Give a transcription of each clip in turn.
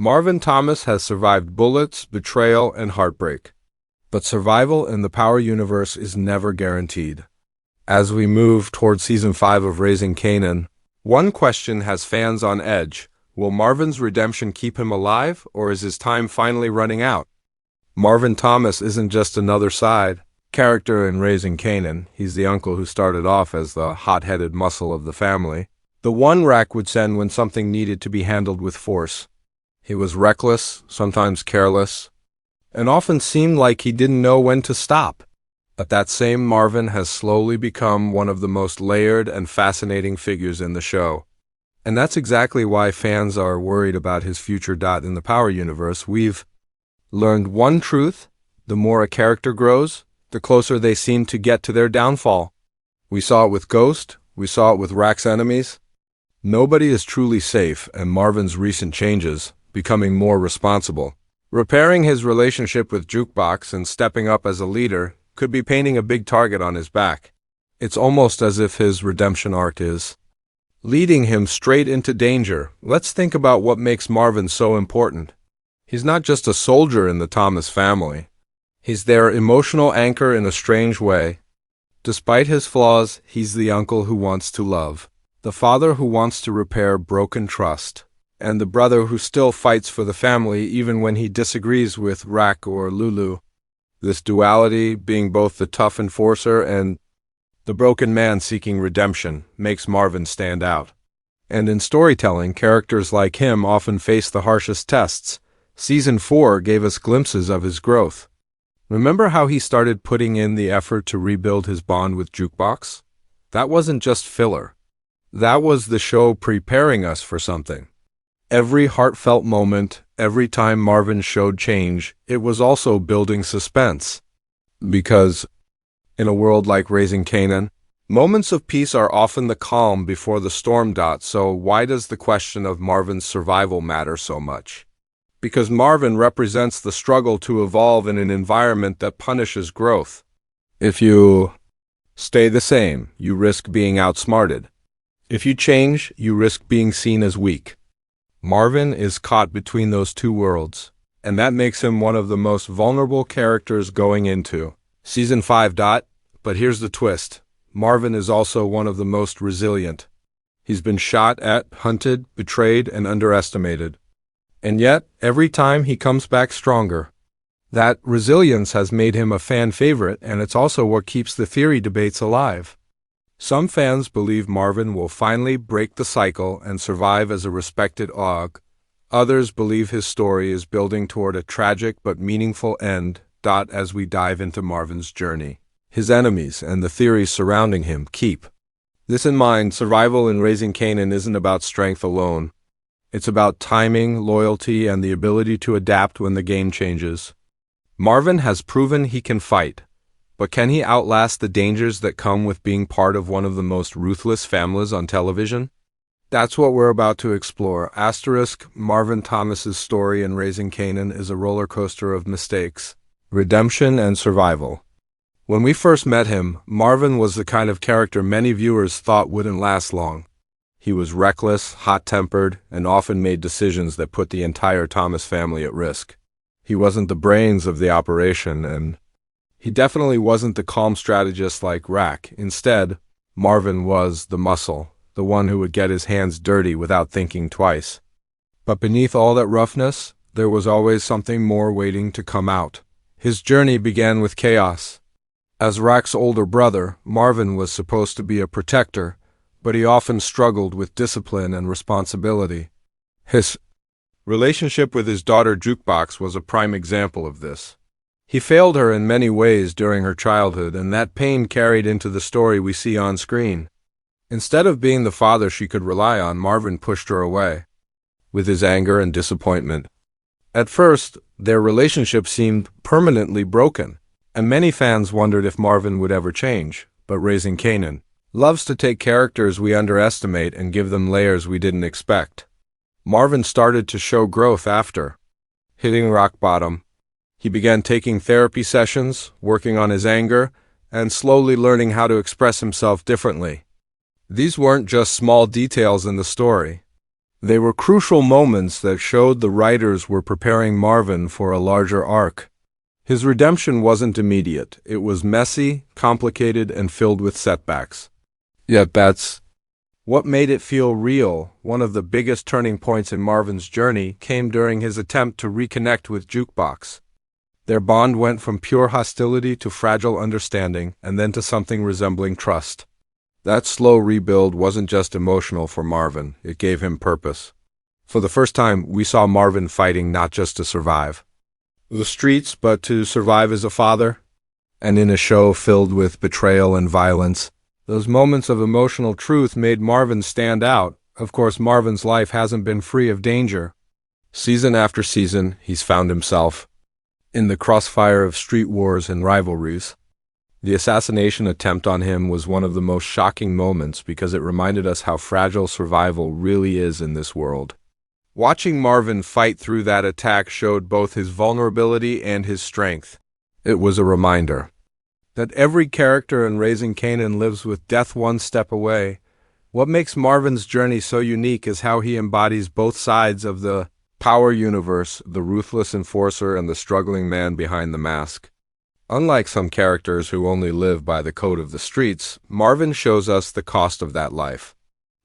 Marvin Thomas has survived bullets, betrayal, and heartbreak. But survival in the Power universe is never guaranteed. As we move toward Season 5 of Raising Kanan, one question has fans on edge. Will Marvin's redemption keep him alive, or is his time finally running out? Marvin Thomas isn't just another side character in Raising Kanan. He's the uncle who started off as the hot-headed muscle of the family, the one Rack would send when something needed to be handled with force. He was reckless, sometimes careless, and often seemed like he didn't know when to stop. But that same Marvin has slowly become one of the most layered and fascinating figures in the show. And that's exactly why fans are worried about his future. In the Power universe, we've learned one truth: the more a character grows, the closer they seem to get to their downfall. We saw it with Ghost, we saw it with Rack's enemies. Nobody is truly safe, and Marvin's recent changes, becoming more responsible, repairing his relationship with Jukebox, and stepping up as a leader, could be painting a big target on his back. It's almost as if his redemption arc is leading him straight into danger. Let's think about what makes Marvin so important. He's not just a soldier in the Thomas family. He's their emotional anchor in a strange way. Despite his flaws, he's the uncle who wants to love, the father who wants to repair broken trust, and the brother who still fights for the family even when he disagrees with Rack or Lulu. This duality, being both the tough enforcer and the broken man seeking redemption, makes Marvin stand out. And in storytelling, characters like him often face the harshest tests. Season 4 gave us glimpses of his growth. Remember how he started putting in the effort to rebuild his bond with Jukebox? That wasn't just filler. That was the show preparing us for something. Every heartfelt moment, every time Marvin showed change, it was also building suspense. Because, in a world like Raising Kanan, moments of peace are often the calm before the storm. So why does the question of Marvin's survival matter so much? Because Marvin represents the struggle to evolve in an environment that punishes growth. If you stay the same, you risk being outsmarted. If you change, you risk being seen as weak. Marvin is caught between those two worlds, and that makes him one of the most vulnerable characters going into Season 5. But here's the twist: Marvin is also one of the most resilient. He's been shot at, hunted, betrayed, and underestimated. And yet, every time he comes back stronger. That resilience has made him a fan favorite, and it's also what keeps the theory debates alive. Some fans believe Marvin will finally break the cycle and survive as a respected Og. Others believe his story is building toward a tragic but meaningful end. As we dive into Marvin's journey, his enemies, and the theories surrounding him, keep this in mind: survival in Raising Kanan isn't about strength alone. It's about timing, loyalty, and the ability to adapt when the game changes. Marvin has proven he can fight. But can he outlast the dangers that come with being part of one of the most ruthless families on television? That's what we're about to explore. Marvin Thomas's story in Raising Kanan is a roller coaster of mistakes, redemption, and survival. When we first met him, Marvin was the kind of character many viewers thought wouldn't last long. He was reckless, hot-tempered, and often made decisions that put the entire Thomas family at risk. He wasn't the brains of the operation, and he definitely wasn't the calm strategist like Rack. Instead, Marvin was the muscle, the one who would get his hands dirty without thinking twice. But beneath all that roughness, there was always something more waiting to come out. His journey began with chaos. As Rack's older brother, Marvin was supposed to be a protector, but he often struggled with discipline and responsibility. His relationship with his daughter Jukebox was a prime example of this. He failed her in many ways during her childhood, and that pain carried into the story we see on screen. Instead of being the father she could rely on, Marvin pushed her away with his anger and disappointment. At first, their relationship seemed permanently broken, and many fans wondered if Marvin would ever change. But Raising Kanan loves to take characters we underestimate and give them layers we didn't expect. Marvin started to show growth after hitting rock bottom. He began taking therapy sessions, working on his anger, and slowly learning how to express himself differently. These weren't just small details in the story. They were crucial moments that showed the writers were preparing Marvin for a larger arc. His redemption wasn't immediate. It was messy, complicated, and filled with setbacks. Yet that's what made it feel real. One of the biggest turning points in Marvin's journey came during his attempt to reconnect with Jukebox. Their bond went from pure hostility to fragile understanding, and then to something resembling trust. That slow rebuild wasn't just emotional for Marvin, it gave him purpose. For the first time, we saw Marvin fighting not just to survive the streets, but to survive as a father. And in a show filled with betrayal and violence, those moments of emotional truth made Marvin stand out. Of course, Marvin's life hasn't been free of danger. Season after season, he's found himself in the crossfire of street wars and rivalries. The assassination attempt on him was one of the most shocking moments because it reminded us how fragile survival really is in this world. Watching Marvin fight through that attack showed both his vulnerability and his strength. It was a reminder that every character in Raising Kanan lives with death one step away. What makes Marvin's journey so unique is how he embodies both sides of the power universe, the ruthless enforcer and the struggling man behind the mask. Unlike some characters who only live by the code of the streets, Marvin shows us the cost of that life.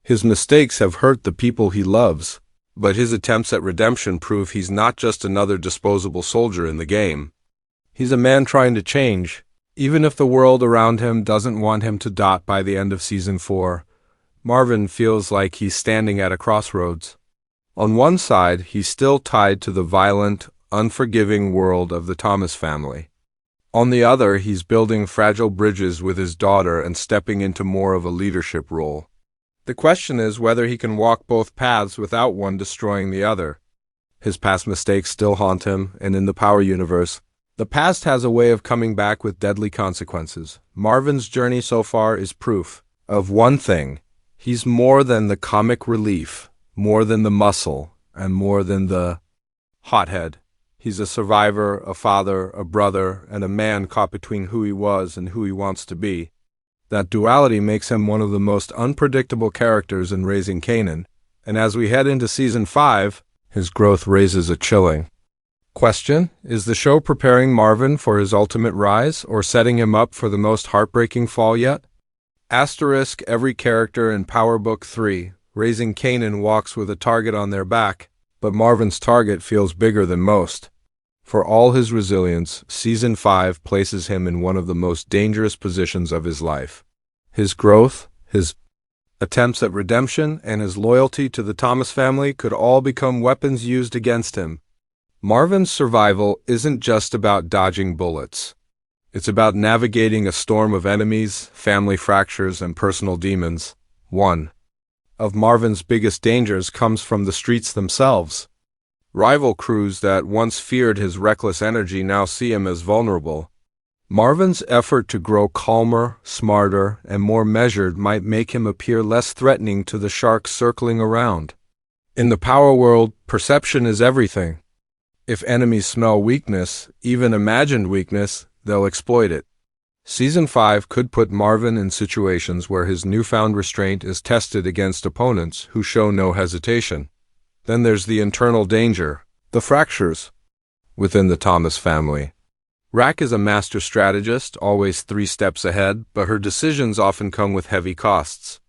His mistakes have hurt the people he loves, but his attempts at redemption prove he's not just another disposable soldier in the game. He's a man trying to change, even if the world around him doesn't want him to. By the end of Season 4, Marvin feels like he's standing at a crossroads. On one side, he's still tied to the violent, unforgiving world of the Thomas family. On the other, he's building fragile bridges with his daughter and stepping into more of a leadership role. The question is whether he can walk both paths without one destroying the other. His past mistakes still haunt him, and in the power universe, the past has a way of coming back with deadly consequences. Marvin's journey so far is proof of one thing: he's more than the comic relief, more than the muscle, and more than the hothead. He's a survivor, a father, a brother, and a man caught between who he was and who he wants to be. That duality makes him one of the most unpredictable characters in Raising Kanan, and as we head into Season 5, his growth raises a chilling question. Is the show preparing Marvin for his ultimate rise, or setting him up for the most heartbreaking fall yet? Asterisk every character in Power Book 3, Raising Kanan, walks with a target on their back, but Marvin's target feels bigger than most. For all his resilience, Season 5 places him in one of the most dangerous positions of his life. His growth, his attempts at redemption, and his loyalty to the Thomas family could all become weapons used against him. Marvin's survival isn't just about dodging bullets. It's about navigating a storm of enemies, family fractures, and personal demons. One of Marvin's biggest dangers comes from the streets themselves. Rival crews that once feared his reckless energy now see him as vulnerable. Marvin's effort to grow calmer, smarter, and more measured might make him appear less threatening to the sharks circling around. In the power world, perception is everything. If enemies smell weakness, even imagined weakness, they'll exploit it. Season 5 could put Marvin in situations where his newfound restraint is tested against opponents who show no hesitation. Then there's the internal danger, the fractures within the Thomas family. Rack is a master strategist, always 3 steps ahead, but her decisions often come with heavy costs.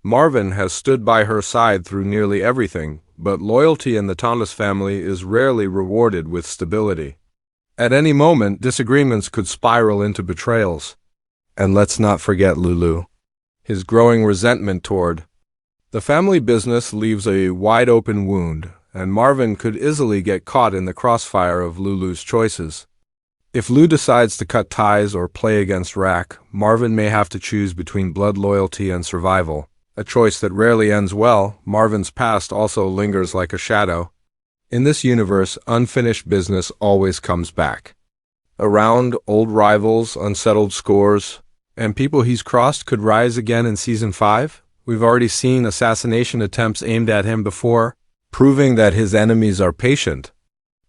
Marvin has stood by her side through nearly everything, but loyalty in the Thomas family is rarely rewarded with stability. At any moment, disagreements could spiral into betrayals. And let's not forget Lulu. His growing resentment toward the family business leaves a wide-open wound, and Marvin could easily get caught in the crossfire of Lulu's choices. If Lou decides to cut ties or play against Rack, Marvin may have to choose between blood loyalty and survival, a choice that rarely ends well. Marvin's past also lingers like a shadow. In this universe, unfinished business always comes back. Around old rivals, unsettled scores, and people he's crossed could rise again in Season 5. We've already seen assassination attempts aimed at him before, proving that his enemies are patient.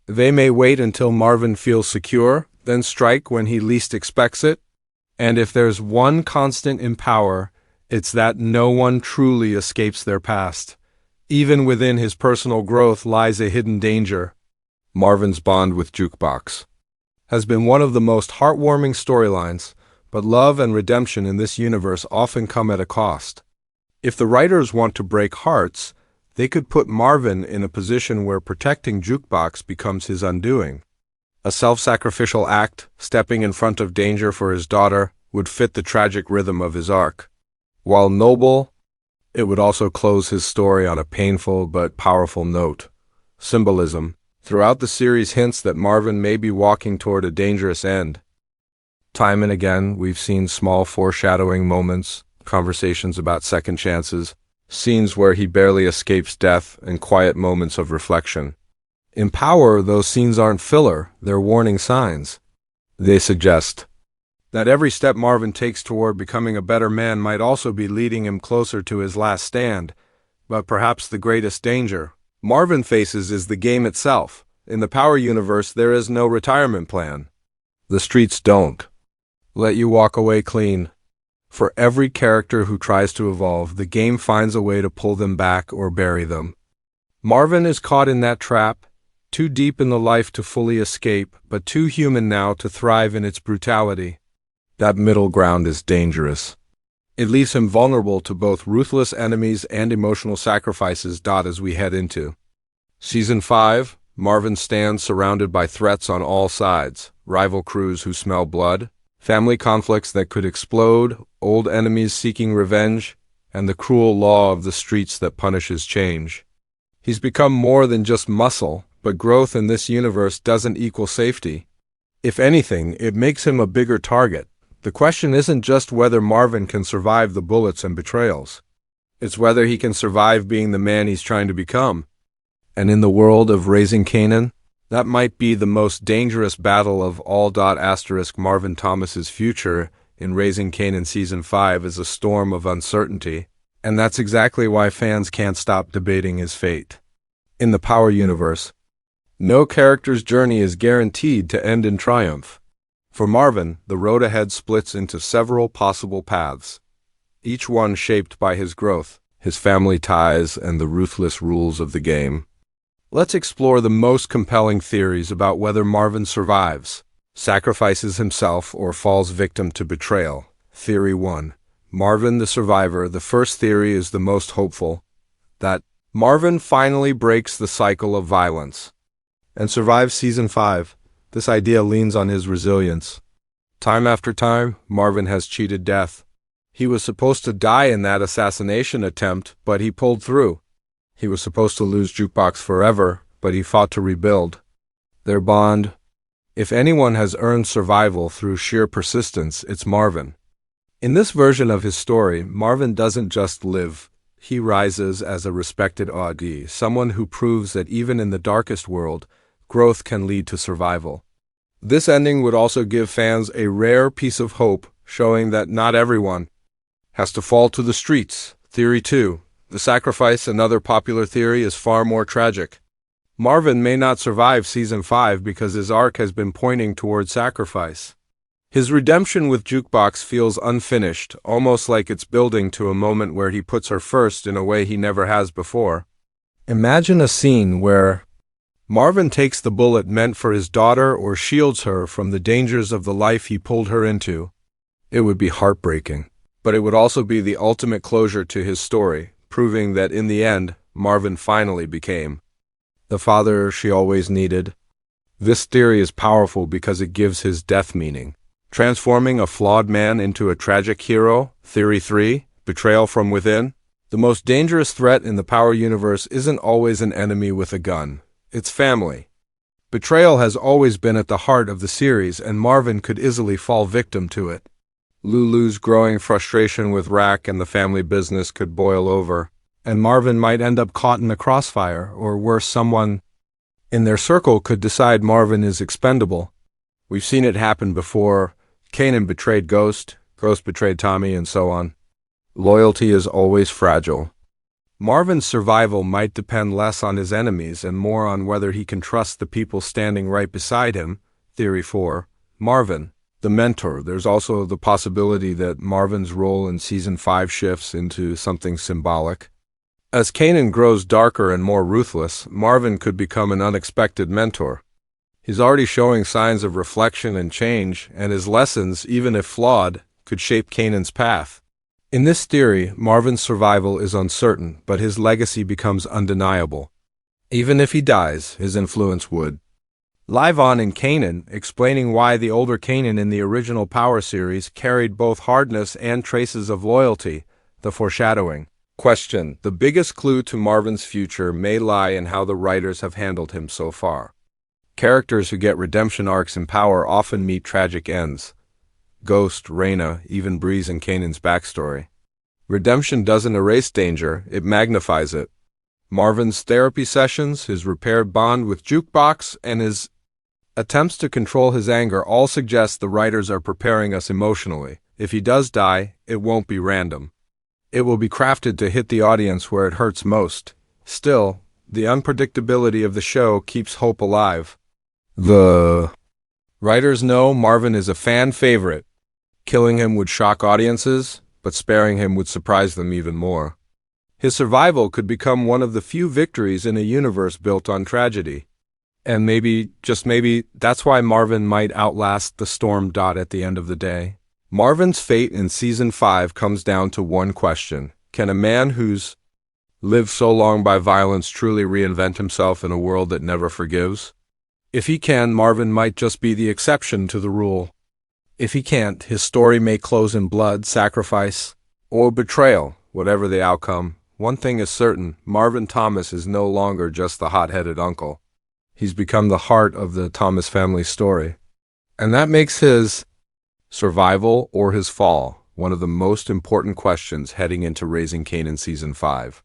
They may wait until Marvin feels secure, then strike when he least expects it. And if there's one constant in power, it's that no one truly escapes their past. Even within his personal growth lies a hidden danger. Marvin's bond with Jukebox has been one of the most heartwarming storylines, but love and redemption in this universe often come at a cost. If the writers want to break hearts, they could put Marvin in a position where protecting Jukebox becomes his undoing. A self-sacrificial act, stepping in front of danger for his daughter, would fit the tragic rhythm of his arc. While noble, it would also close his story on a painful but powerful note. Symbolism. Throughout the series hints that Marvin may be walking toward a dangerous end. Time and again, we've seen small foreshadowing moments, conversations about second chances, scenes where he barely escapes death, and quiet moments of reflection. In Power, those scenes aren't filler, they're warning signs. They suggest that every step Marvin takes toward becoming a better man might also be leading him closer to his last stand. But perhaps the greatest danger Marvin faces is the game itself. In the Power universe, there is no retirement plan. The streets don't let you walk away clean. For every character who tries to evolve, the game finds a way to pull them back or bury them. Marvin is caught in that trap, too deep in the life to fully escape, but too human now to thrive in its brutality. That middle ground is dangerous. It leaves him vulnerable to both ruthless enemies and emotional sacrifices. As we head into Season 5, Marvin stands surrounded by threats on all sides: rival crews who smell blood, family conflicts that could explode, old enemies seeking revenge, and the cruel law of the streets that punishes change. He's become more than just muscle, but growth in this universe doesn't equal safety. If anything, it makes him a bigger target. The question isn't just whether Marvin can survive the bullets and betrayals. It's whether he can survive being the man he's trying to become. And in the world of Raising Kanan, that might be the most dangerous battle of all. Marvin Thomas's future in Raising Kanan Season 5 is a storm of uncertainty, and that's exactly why fans can't stop debating his fate. In the Power universe, no character's journey is guaranteed to end in triumph. For Marvin, the road ahead splits into several possible paths, each one shaped by his growth, his family ties, and the ruthless rules of the game. Let's explore the most compelling theories about whether Marvin survives, sacrifices himself, or falls victim to betrayal. Theory 1. Marvin the survivor. The first theory is the most hopeful, that Marvin finally breaks the cycle of violence and survives Season 5. This idea leans on his resilience. Time after time, Marvin has cheated death. He was supposed to die in that assassination attempt, but he pulled through. He was supposed to lose Jukebox forever, but he fought to rebuild. Their bond. If anyone has earned survival through sheer persistence, it's Marvin. In this version of his story, Marvin doesn't just live. He rises as a respected OG, someone who proves that even in the darkest world, growth can lead to survival. This ending would also give fans a rare piece of hope, showing that not everyone has to fall to the streets. Theory 2. The sacrifice. Another popular theory is far more tragic. Marvin may not survive Season 5 because his arc has been pointing toward sacrifice. His redemption with Jukebox feels unfinished, almost like it's building to a moment where he puts her first in a way he never has before. Imagine a scene where Marvin takes the bullet meant for his daughter or shields her from the dangers of the life he pulled her into. It would be heartbreaking, but it would also be the ultimate closure to his story, proving that in the end, Marvin finally became the father she always needed. This theory is powerful because it gives his death meaning, transforming a flawed man into a tragic hero. Theory 3. Betrayal from within. The most dangerous threat in the Power universe isn't always an enemy with a gun. It's family. Betrayal has always been at the heart of the series, and Marvin could easily fall victim to it. Lulu's growing frustration with Rack and the family business could boil over, and Marvin might end up caught in a crossfire, or worse, someone in their circle could decide Marvin is expendable. We've seen it happen before. Kanan betrayed Ghost, Ghost betrayed Tommy, and so on. Loyalty is always fragile. Marvin's survival might depend less on his enemies and more on whether he can trust the people standing right beside him. Theory 4. Marvin, the mentor. There's also the possibility that Marvin's role in Season 5 shifts into something symbolic. As Kanan grows darker and more ruthless, Marvin could become an unexpected mentor. He's already showing signs of reflection and change, and his lessons, even if flawed, could shape Kanan's path. In this theory, Marvin's survival is uncertain, but his legacy becomes undeniable. Even if he dies, his influence would live on in Kanan, explaining why the older Kanan in the original Power series carried both hardness and traces of loyalty, the foreshadowing. Question: the biggest clue to Marvin's future may lie in how the writers have handled him so far. Characters who get redemption arcs in Power often meet tragic ends. Ghost, Reyna, even Breeze and Kanan's backstory. Redemption doesn't erase danger, it magnifies it. Marvin's therapy sessions, his repaired bond with Jukebox, and his attempts to control his anger all suggest the writers are preparing us emotionally. If he does die, it won't be random. It will be crafted to hit the audience where it hurts most. Still, the unpredictability of the show keeps hope alive. The writers know Marvin is a fan favorite. Killing him would shock audiences, but sparing him would surprise them even more. His survival could become one of the few victories in a universe built on tragedy. And maybe, just maybe, that's why Marvin might outlast the storm. At the end of the day, Marvin's fate in Season 5 comes down to one question. Can a man who's lived so long by violence truly reinvent himself in a world that never forgives? If he can, Marvin might just be the exception to the rule. If he can't, his story may close in blood, sacrifice, or betrayal. Whatever the outcome, one thing is certain: Marvin Thomas is no longer just the hot-headed uncle. He's become the heart of the Thomas family story. And that makes his survival or his fall one of the most important questions heading into Raising Kanan Season 5.